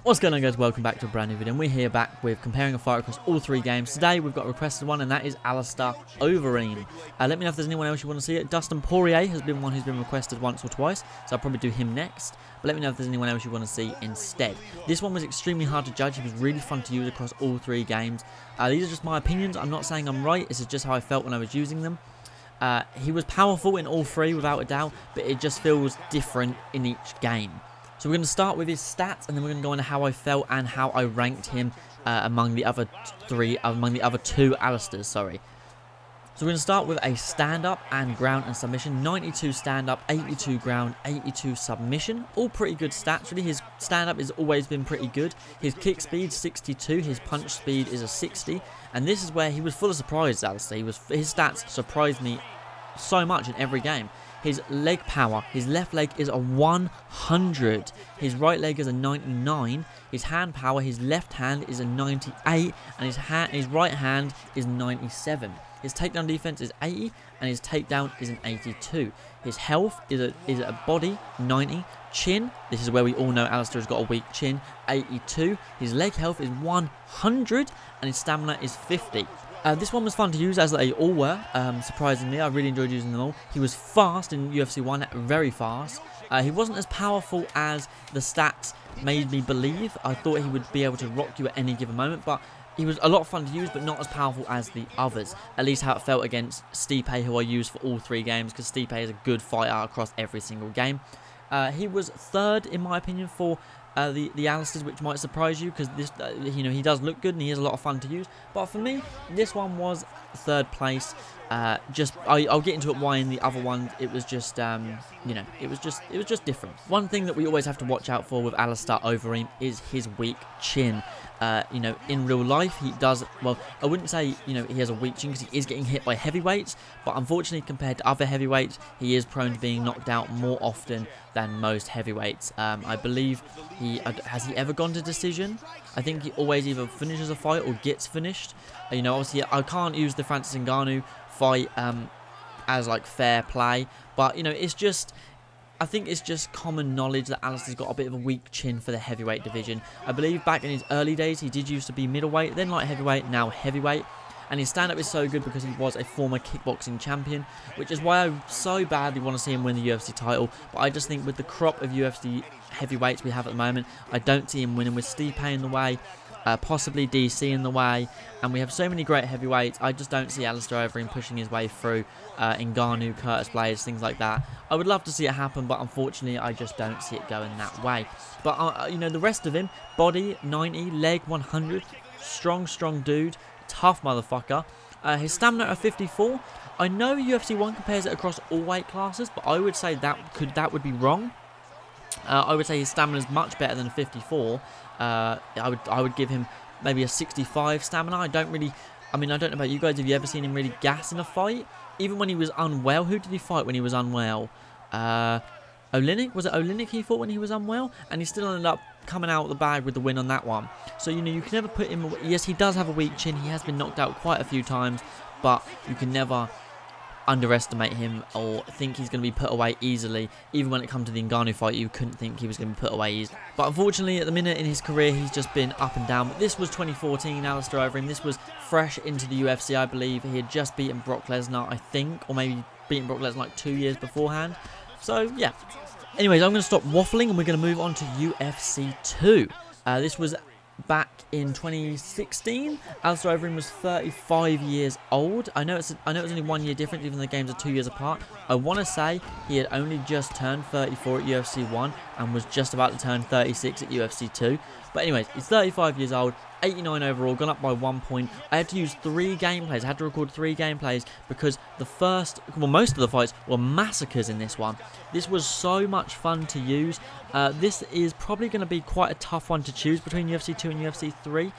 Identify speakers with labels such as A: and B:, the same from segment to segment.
A: What's going on, guys? Welcome back to a brand new video, and we're here back with comparing a fight across all three games. Today we've got a requested one, and that is Alistair Overeem. Let me know if there's anyone else you want to see it. Dustin Poirier has been one who's been requested once or twice, so I'll probably do him next. But let me know if there's anyone else you want to see instead. This one was extremely hard to judge. He was really fun to use across all three games. These are just my opinions. I'm not saying I'm right. This is just how I felt when I was using them. He was powerful in all three, without a doubt, but it just feels different in each game. So we're going to start with his stats, and then we're going to go into how I felt and how I ranked him among the other two Alistairs, sorry. So we're going to start with a stand-up and ground and submission. 92 stand-up, 82 ground, 82 submission. All pretty good stats, really. His stand-up has always been pretty good. His kick speed, 62. His punch speed is a 60. And this is where he was full of surprise, Alistair. His stats surprised me so much in every game. His leg power, his left leg is a 100. His right leg is a 99. His hand power, his left hand is a 98. And his right hand is 97. His takedown defense is 80. And his takedown is an 82. His health is a body, 90. Chin, this is where we all know Alistair has got a weak chin, 82. His leg health is 100. And his stamina is 50. This one was fun to use, as they all were, surprisingly. I really enjoyed using them all. He was fast in UFC 1, very fast. He wasn't as powerful as the stats made me believe. I thought he would be able to rock you at any given moment, but he was a lot of fun to use, but not as powerful as the others. At least how it felt against Stipe, who I used for all three games, because Stipe is a good fighter across every single game. He was third, in my opinion, for the Alistairs, which might surprise you, because this, he does look good and he is a lot of fun to use. But for me, this one was third place. I'll get into it why in the other ones it was just, it was just different. One thing that we always have to watch out for with Alistair Overeem is his weak chin. In real life, he does, well, I wouldn't say, he has a weak chin, because he is getting hit by heavyweights, but unfortunately, compared to other heavyweights, he is prone to being knocked out more often than most heavyweights. I believe has he ever gone to decision? I think he always either finishes a fight or gets finished. Obviously, I can't use the Francis Ngannou fight as like fair play, but I think it's just common knowledge that Alistair's got a bit of a weak chin for the heavyweight division. I believe back in his early days, he did used to be middleweight, then light heavyweight, now heavyweight. And his stand-up is so good because he was a former kickboxing champion, which is why I so badly want to see him win the UFC title. But I just think with the crop of UFC heavyweights we have at the moment, I don't see him winning, with Stipe in the way, possibly DC in the way, and we have so many great heavyweights. I just don't see Alistair Overeem pushing his way through. Ngannou, Curtis Blades, things like that. I would love to see it happen, but unfortunately I just don't see it going that way. But the rest of him, body 90, leg 100, strong dude, tough motherfucker. His stamina of 54. I know UFC 1 compares it across all weight classes, but I would say that would be wrong. I would say his stamina is much better than a 54. I would give him maybe a 65 stamina. I don't know about you guys. Have you ever seen him really gas in a fight? Even when he was unwell. Who did he fight when he was unwell? Oleinik? Was it Oleinik he fought when he was unwell? And he still ended up coming out of the bag with the win on that one. So, you can never put him... Yes, he does have a weak chin. He has been knocked out quite a few times. But you can never underestimate him or think he's going to be put away easily. Even when it comes to the Ngannou fight, you couldn't think he was going to be put away easily. But unfortunately, at the minute in his career, he's just been up and down. But this was 2014, Alistair Overeem. This was fresh into the UFC, I believe. He had just beaten Brock Lesnar, I think, or maybe beaten Brock Lesnar like 2 years beforehand. So, yeah. Anyways, I'm going to stop waffling and we're going to move on to UFC 2. This was back in 2016. Alistair Overeem was 35 years old. I know it's only 1 year difference, even though the games are 2 years apart. I want to say he had only just turned 34 at UFC 1 and was just about to turn 36 at UFC 2. But anyways, he's 35 years old, 89 overall, gone up by 1 point. I had to use 3 gameplays. I had to record 3 gameplays because most of the fights were massacres in this one. This was so much fun to use. This is probably going to be quite a tough one to choose between UFC 2 and UFC 3.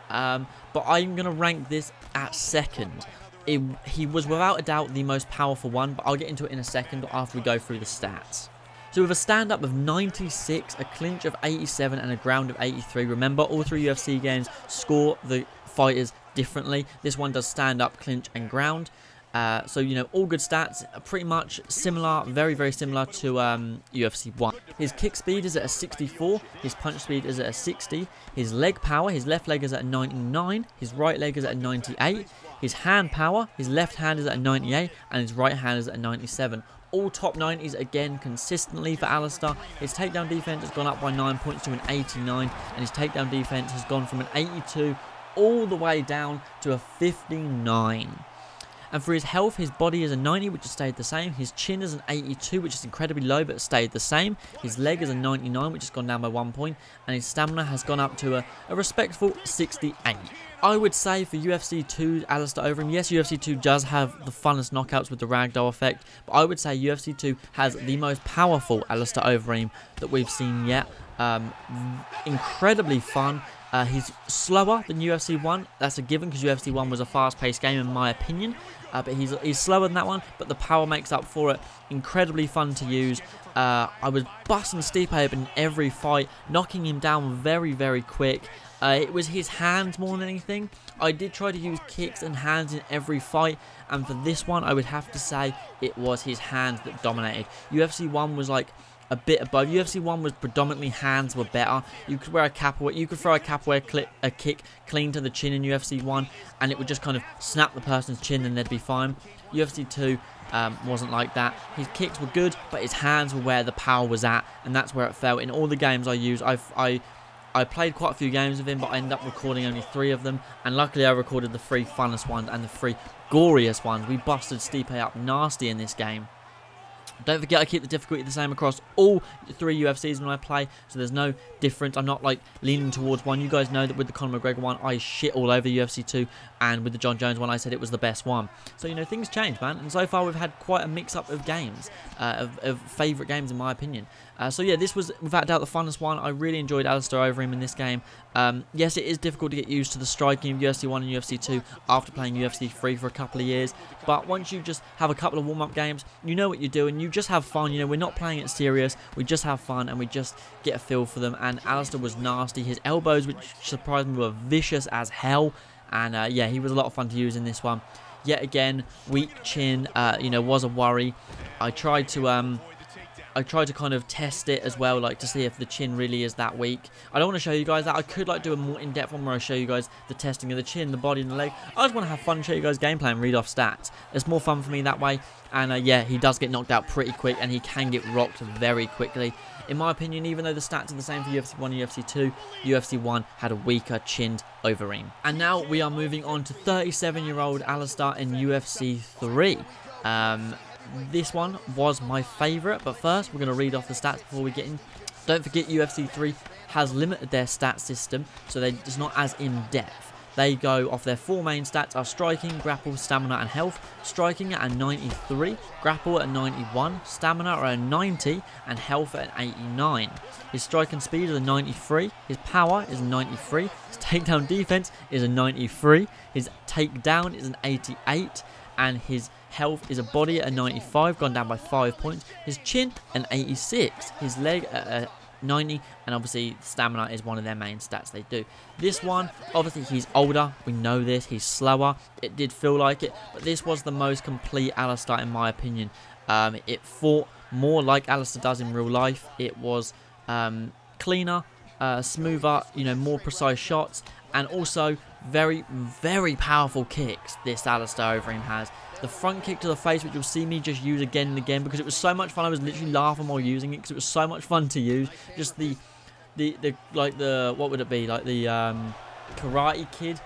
A: But I'm going to rank this at second. He was without a doubt the most powerful one, but I'll get into it in a second after we go through the stats. So with a stand-up of 96, a clinch of 87 and a ground of 83. Remember, all 3 UFC games score the fighters differently. This one does stand-up, clinch and ground. So, you know, all good stats, pretty much similar, very, very similar to UFC 1. His kick speed is at a 64, his punch speed is at a 60, his leg power, his left leg is at a 99, his right leg is at a 98, his hand power, his left hand is at a 98, and his right hand is at a 97. All top 90s again consistently for Alistair. His takedown defense has gone up by 9 points to an 89, and his takedown defense has gone from an 82 all the way down to a 59. And for his health, his body is a 90, which has stayed the same. His chin is an 82, which is incredibly low, but stayed the same. His leg is a 99, which has gone down by 1 point. And his stamina has gone up to a respectful 68. I would say for UFC 2, Alistair Overeem, yes, UFC 2 does have the funnest knockouts with the ragdoll effect, but I would say UFC 2 has the most powerful Alistair Overeem that we've seen yet. Incredibly fun. He's slower than UFC 1. That's a given because UFC 1 was a fast-paced game in my opinion. But he's slower than that one, but the power makes up for it. Incredibly fun to use. I was busting Stipe up in every fight, knocking him down very, very quick. It was his hands more than anything. I did try to use kicks and hands in every fight, and for this one, I would have to say it was his hands that dominated. UFC 1 was like a bit above. UFC 1 was predominantly hands were better. You could wear a capoeira, you could throw a capoeira kick clean to the chin in UFC 1, and it would just kind of snap the person's chin and they'd be fine. UFC 2 wasn't like that. His kicks were good, but his hands were where the power was at, and that's where it fell. In all the games I used, I played quite a few games with him, but I ended up recording only 3 of them, and luckily I recorded the 3 funnest ones and the 3 goriest ones. We busted Stipe up nasty in this game. Don't forget, I keep the difficulty the same across all 3 UFCs when I play, so there's no difference. I'm not like leaning towards one. You guys know that with the Conor McGregor one, I shit all over UFC 2, and with the John Jones one, I said it was the best one. So, you know, things change, man, and so far we've had quite a mix-up of games, of favourite games in my opinion. So yeah, this was without doubt the funnest one. I really enjoyed Alistair Overeem in this game. Yes, it is difficult to get used to the striking of UFC 1 and UFC 2 after playing UFC 3 for a couple of years, but once you just have a couple of warm-up games, you know what you're doing, you just have fun. You know, we're not playing it serious, we just have fun and we just get a feel for them. And Alistair was nasty. His elbows, which surprised me, were vicious as hell, and yeah, he was a lot of fun to use in this one. Yet again, weak chin, you know, was a worry. I tried to kind of test it as well, like to see if the chin really is that weak. I don't want to show you guys that. I could like do a more in-depth one where I show you guys the testing of the chin, the body and the leg. I just want to have fun and show you guys gameplay and read off stats. It's more fun for me that way. And yeah, he does get knocked out pretty quick and he can get rocked very quickly. In my opinion, even though the stats are the same for UFC 1 and UFC 2, UFC 1 had a weaker chinned Overeem. And now we are moving on to 37-year-old Alistair in UFC 3. This one was my favourite, but first we're going to read off the stats before we get in. Don't forget, UFC 3 has limited their stat system, so it's not as in-depth. They go off their 4 main stats are striking, grapple, stamina and health. Striking at a 93, grapple at a 91, stamina at a 90 and health at an 89. His striking speed is a 93, his power is a 93, his takedown defense is a 93, his takedown is an 88, and his health is a body at a 95, gone down by 5 points. His chin, an 86. His leg at a 90, and obviously stamina is one of their main stats they do. This one, obviously he's older, we know this, he's slower, it did feel like it, but this was the most complete Alistair in my opinion. It fought more like Alistair does in real life. It was cleaner, smoother, you know, more precise shots, and also very, very powerful kicks this Alistair Overeem has. The front kick to the face, which you'll see me just use again and again because it was so much fun. I was literally laughing while using it because it was so much fun to use. Just the what would it be, like the Karate Kid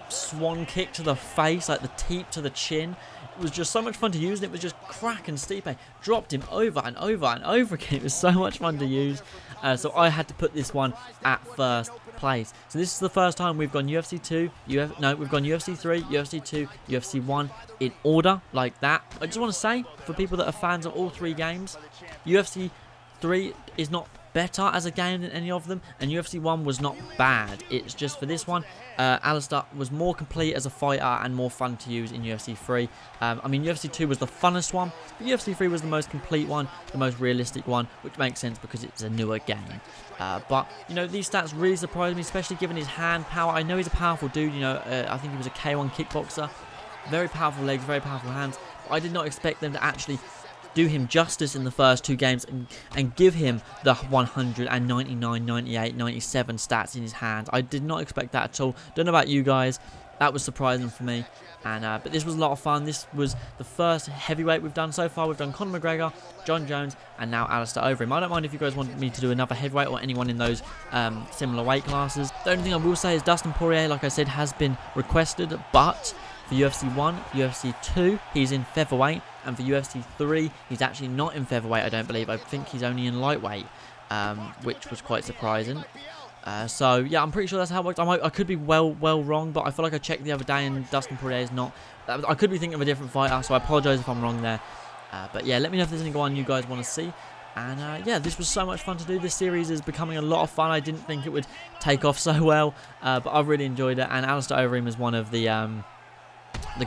A: swan kick to the face, like the teep to the chin. It was just so much fun to use, and it was just cracking Stipe. Dropped him over and over and over again. It was so much fun to use. So I had to put this one at first place. So this is the first time we've gone UFC 2, we've gone UFC 3, UFC 2, UFC 1 in order like that. I just want to say, for people that are fans of all 3 games, UFC 3 is not better as a game than any of them, and UFC 1 was not bad. It's just for this one, Alistair was more complete as a fighter and more fun to use in UFC 3. I mean, UFC 2 was the funnest one, but UFC 3 was the most complete one, the most realistic one, which makes sense because it's a newer game. But, you know, these stats really surprised me, especially given his hand power. I know he's a powerful dude, you know, I think he was a K1 kickboxer. Very powerful legs, very powerful hands. But I did not expect them to actually do him justice in the first 2 games and give him the 199, 98, 97 stats in his hands. I did not expect that at all. Don't know about you guys. That was surprising for me. And but this was a lot of fun. This was the first heavyweight we've done so far. We've done Conor McGregor, John Jones, and now Alistair Overeem. I don't mind if you guys want me to do another heavyweight or anyone in those similar weight classes. The only thing I will say is Dustin Poirier, like I said, has been requested, but for UFC 1, UFC 2, he's in featherweight, and for UFC 3, he's actually not in featherweight, I don't believe. I think he's only in lightweight, which was quite surprising. So, yeah, I'm pretty sure that's how it works. I could be well wrong, but I feel like I checked the other day and Dustin Poirier is not. I could be thinking of a different fighter, so I apologise if I'm wrong there. But, yeah, let me know if there's anyone you guys want to see. And, yeah, this was so much fun to do. This series is becoming a lot of fun. I didn't think it would take off so well, but I've really enjoyed it. And Alistair Overeem is one of the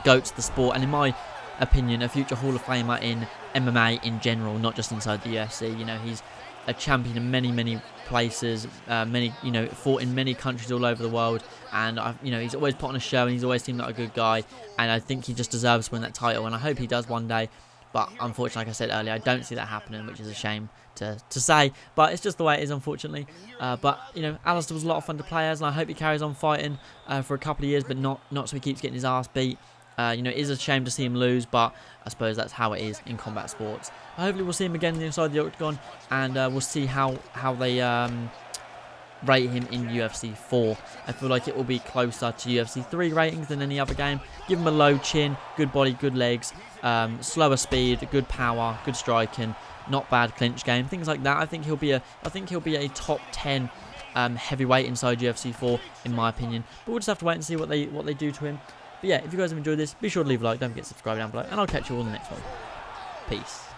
A: GOATs of the sport, and in my opinion, a future Hall of Famer in MMA in general, not just inside the UFC. You know, he's a champion in many places, fought in many countries all over the world, and he's always put on a show, and he's always seemed like a good guy, and I think he just deserves to win that title, and I hope he does one day. But unfortunately, like I said earlier, I don't see that happening, which is a shame to say, but it's just the way it is, unfortunately. But Alistair was a lot of fun to play as, and I hope he carries on fighting for a couple of years, but not so he keeps getting his ass beat. It is a shame to see him lose, but I suppose that's how it is in combat sports. Hopefully we'll see him again inside the octagon, and we'll see how they rate him in UFC 4. I feel like it will be closer to UFC 3 ratings than any other game. Give him a low chin, good body, good legs, slower speed, good power, good striking, not bad clinch game, things like that. I think he'll be a top 10 heavyweight inside UFC 4 in my opinion. But we'll just have to wait and see what they do to him. But yeah, if you guys have enjoyed this, be sure to leave a like, don't forget to subscribe down below, and I'll catch you all in the next one. Peace.